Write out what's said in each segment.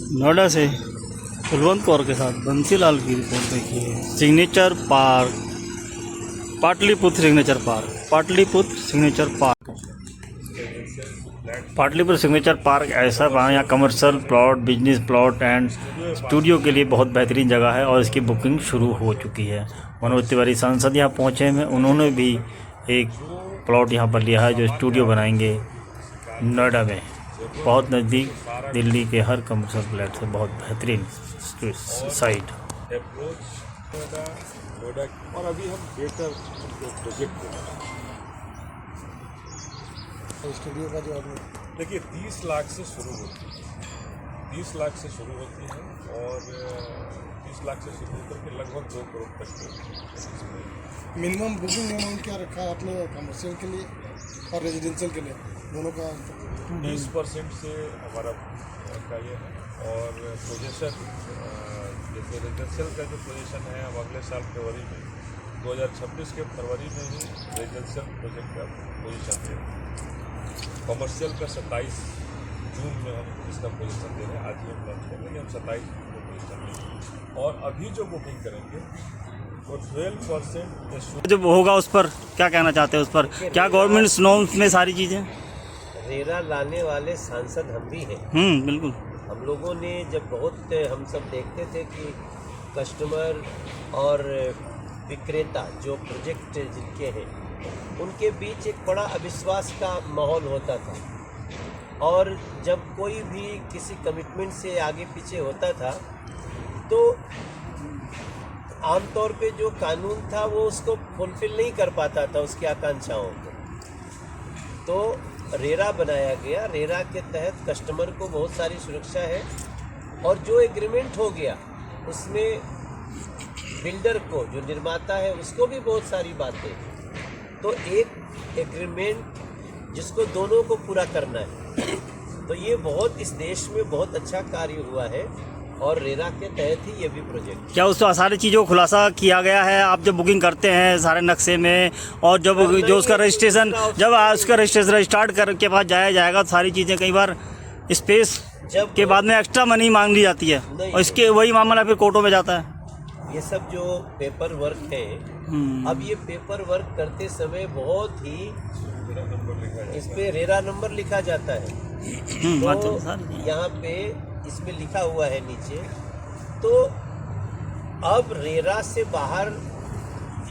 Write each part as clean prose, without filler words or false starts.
नोएडा से कुलवंत कौर के साथ बंसीलाल की रिपोर्ट देखी है। Signature park, Pataliputra signature park, Pataliputra signature park, Pataliputra signature park ऐसा यहाँ commercial plot, business plot and studio के लिए बहुत बेहतरीन जगह है और इसकी बुकिंग शुरू हो चुकी है। मनोज तिवारी सांसद यहाँ पहुँचे हैं, उन्होंने भी एक प्लॉट यहाँ पर लिया है जो स्टूडियो बनाएंगे नोएडा में, बहुत नज़दीक दिल्ली के हर कमर्शियल फ्लैट से। बहुत बेहतरीन साइट। और अभी हम बेहतर प्रोजेक्ट स्टूडियो का जो देखिए 30 लाख से शुरू होती है, 30 लाख से शुरू होती है और 30 लाख से शुरू होकर के लगभग 2 करोड़ तक के। मिनिमम बुकिंग अमाउंट क्या रखा है आपने कमर्शियल के लिए और रेजिडेंशियल के लिए दोनों का? 20% से हमारा का ये है और पोजीशन जैसे रेजिडेंशियल का जो पोजीशन है अब अगले साल फरवरी में 2026 के फरवरी में ही रेजिडेंशियल प्रोजेक्ट का पोजीशन दे रहे हैं। कमर्शियल का 27 जून में हम इसका पोजीशन दे रहे हैं। आज ही हम लॉन्च कर रहे हैं, हम 27 जून में पोजीशन देंगे और अभी जो बुकिंग करेंगे वो 12% जो होगा उस पर क्या कहना चाहते हैं? उस पर क्या गवर्नमेंट नॉर्म्स में सारी चीज़ें रेरा लाने वाले सांसद हम भी हैं। बिल्कुल। हम लोगों ने जब बहुत हम सब देखते थे कि कस्टमर और विक्रेता जो प्रोजेक्ट जिनके हैं उनके बीच एक बड़ा अविश्वास का माहौल होता था और जब कोई भी किसी कमिटमेंट से आगे पीछे होता था तो आमतौर पे जो कानून था वो उसको फुलफिल नहीं कर पाता था, उसकी आकांक्षाओं को। तो रेरा बनाया गया, रेरा के तहत कस्टमर को बहुत सारी सुरक्षा है और जो एग्रीमेंट हो गया उसमें बिल्डर को, जो निर्माता है, उसको भी बहुत सारी बातें। तो एक एग्रीमेंट जिसको दोनों को पूरा करना है, तो ये बहुत इस देश में बहुत अच्छा कार्य हुआ है और रेरा के तहत ही ये भी प्रोजेक्ट। क्या उस सारी चीज़ों को खुलासा किया गया है? आप जब बुकिंग करते हैं सारे नक्शे में और जब जो उसका रजिस्ट्रेशन, जब उसका रजिस्ट्रेशन स्टार्ट करके पास जाया जाएगा तो सारी चीज़ें कई बार स्पेस के बाद में एक्स्ट्रा मनी मांग ली जाती है और इसके वही मामला फिर कोर्टों में जाता है। ये सब जो पेपर वर्क है, अब ये पेपर वर्क करते समय बहुत ही इस पे रेरा नंबर लिखा जाता है। तो यहाँ पे इसमें लिखा हुआ है नीचे। तो अब रेरा से बाहर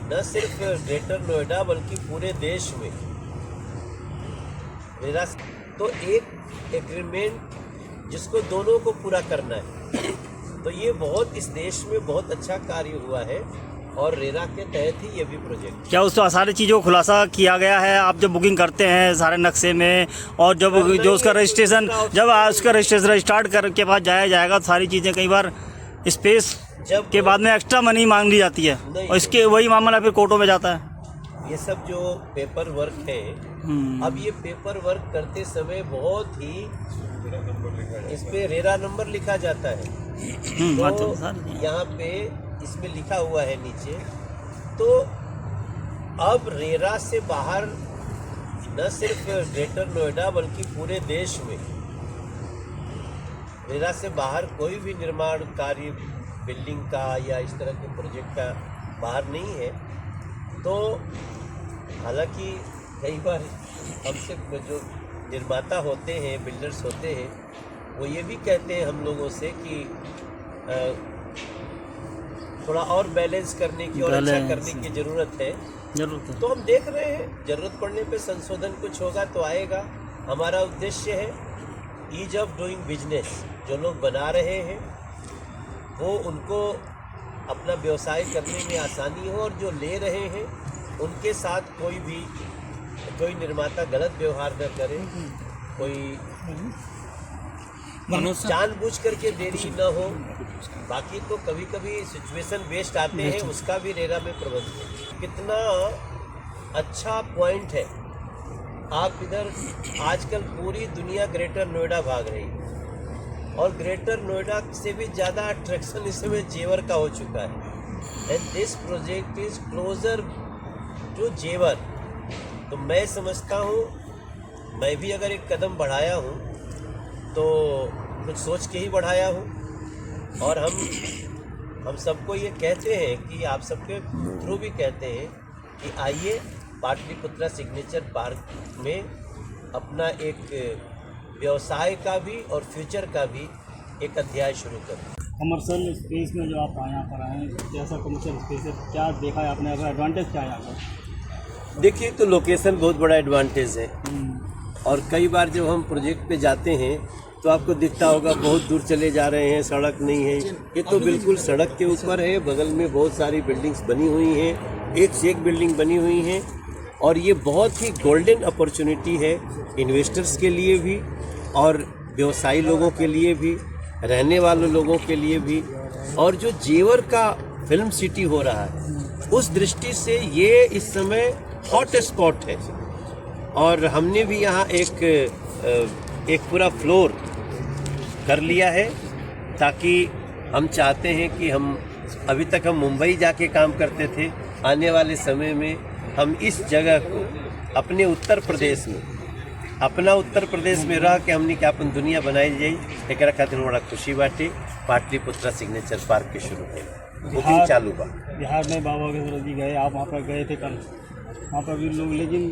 न सिर्फ ग्रेटर नोएडा बल्कि पूरे देश में रेरा, तो एक एग्रीमेंट जिसको दोनों को पूरा करना है, तो ये बहुत इस देश में बहुत अच्छा कार्य हुआ है और रेरा के तहत ही ये भी प्रोजेक्ट। क्या उस सारी चीज़ों को खुलासा किया गया है? आप जब बुकिंग करते हैं सारे नक्शे में और जब जो उसका रजिस्ट्रेशन, जब उसका रजिस्ट्रेशन स्टार्ट करके पास जाया जाएगा तो सारी चीज़ें कई बार स्पेस के बाद में एक्स्ट्रा मनी मांग ली जाती है और इसके वही मामला फिर कोर्टों में जाता है। ये सब जो पेपर वर्क है, अब ये पेपर वर्क करते समय बहुत ही इस पे रेरा नंबर लिखा जाता है। तो यहाँ पे इसमें लिखा हुआ है नीचे। तो अब रेरा से बाहर न सिर्फ ग्रेटर नोएडा बल्कि पूरे देश में रेरा से बाहर कोई भी निर्माण कार्य बिल्डिंग का या इस तरह के प्रोजेक्ट का बाहर नहीं है। तो हालांकि कई बार हमसे जो निर्माता होते हैं, बिल्डर्स होते हैं, वो ये भी कहते हैं हम लोगों से कि थोड़ा और बैलेंस करने की और अच्छा करने की ज़रूरत है। तो हम देख रहे हैं, ज़रूरत पड़ने पे संशोधन कुछ होगा तो आएगा। हमारा उद्देश्य है ईज ऑफ डूइंग बिजनेस। जो लोग बना रहे हैं वो उनको अपना व्यवसाय करने में आसानी हो और जो ले रहे हैं उनके साथ कोई निर्माता गलत व्यवहार न करे, कोई जानबूझ करके देरी न हो। बाकी तो कभी कभी सिचुएशन बेस्ड आते हैं, उसका भी रेरा में प्रबंध है। कितना अच्छा पॉइंट है। आप इधर आजकल पूरी दुनिया ग्रेटर नोएडा भाग रही है और ग्रेटर नोएडा से भी ज़्यादा अट्रैक्शन इस समय जेवर का हो चुका है। And this project is closer to Jewar. तो मैं समझता हूँ, मैं भी अगर एक कदम बढ़ाया हूँ तो कुछ सोच के ही बढ़ाया हूँ। और हम सबको ये कहते हैं कि आप सबके थ्रू भी कहते हैं कि आइए पाटलिपुत्रा सिग्नेचर पार्क में अपना एक व्यवसाय का भी और फ्यूचर का भी एक अध्याय शुरू करें। कमर्शियल स्पेस में जो आप यहाँ पर आए हैं, कैसा कमर्शियल स्पेस है, क्या देखा है आपने, एडवांटेज क्या है यहाँ पर? देखिए, तो लोकेशन बहुत बड़ा एडवांटेज है। और कई बार जब हम प्रोजेक्ट पे जाते हैं तो आपको दिखता होगा बहुत दूर चले जा रहे हैं, सड़क नहीं है। ये तो बिल्कुल सड़क के ऊपर है, बगल में बहुत सारी बिल्डिंग्स बनी हुई हैं, एक से एक बिल्डिंग बनी हुई हैं। और ये बहुत ही गोल्डन अपॉर्चुनिटी है इन्वेस्टर्स के लिए भी और व्यवसायी लोगों के लिए भी, रहने वाले लोगों के लिए भी। और जो जेवर का फिल्म सिटी हो रहा है, उस दृष्टि से ये इस समय हॉट स्पॉट है। और हमने भी यहाँ एक पूरा फ्लोर कर लिया है, ताकि हम चाहते हैं कि अभी तक हम मुंबई जाके काम करते थे, आने वाले समय में हम इस जगह को अपने उत्तर प्रदेश में रह के हमने क्या अपन दुनिया बनाई जाई। एक खातिर बड़ा खुशी बाटे पाटलिपुत्रा सिग्नेचर पार्क के शुरू में बुकिंग चालू बा। बिहार में बाबा बागेश्वर जी गए, आप वहाँ पर गए थे कल, वहाँ पर भी लोग, लेकिन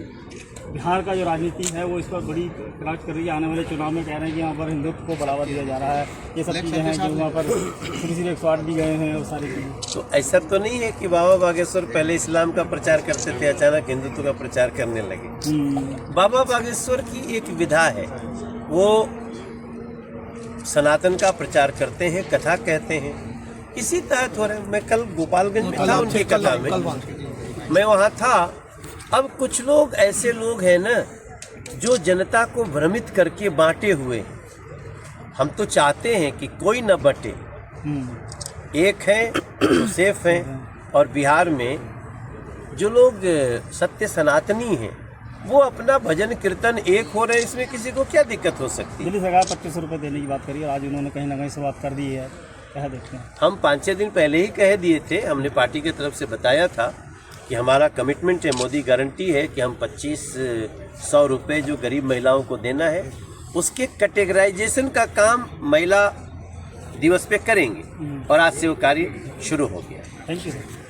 बिहार का जो राजनीति है वो इस पर बड़ी क्राच कर रही है। आने वाले चुनाव में कह रहे हैं कि यहाँ पर हिंदुत्व को बढ़ावा दिया जा रहा है। ये सब चीज़ें हैं जो वहाँ पर किसी 108 भी गए हैं और सारी चीज़ें। तो ऐसा तो नहीं है कि बाबा बागेश्वर पहले इस्लाम का प्रचार करते थे, अचानक हिंदुत्व का प्रचार करने लगे। बाबा बागेश्वर की एक विधा है, वो सनातन का प्रचार करते हैं, कथा कहते हैं, इसी तहत हो रहा है। मैं कल गोपालगंज में था, उनकी कथा में मैं वहाँ था। अब कुछ लोग ऐसे लोग हैं ना जो जनता को भ्रमित करके बांटे हुए हैं। हम तो चाहते हैं कि कोई न बटे, एक है तो सेफ हैं। और बिहार में जो लोग सत्य सनातनी हैं वो अपना भजन कीर्तन एक हो रहे हैं, इसमें किसी को क्या दिक्कत हो सकती है। दिल्ली सरकार 2500 रुपये देने की बात करी और आज उन्होंने कहीं ना कहीं से बात कर दी है, कह देखते हैं। हम 5-6 दिन पहले ही कह दिए थे, हमने पार्टी की तरफ से बताया था कि हमारा कमिटमेंट है, मोदी गारंटी है कि हम 2500 रुपये जो गरीब महिलाओं को देना है उसके कैटेगराइजेशन का काम महिला दिवस पे करेंगे। और आज से वो कार्य शुरू हो गया। Thank you sir.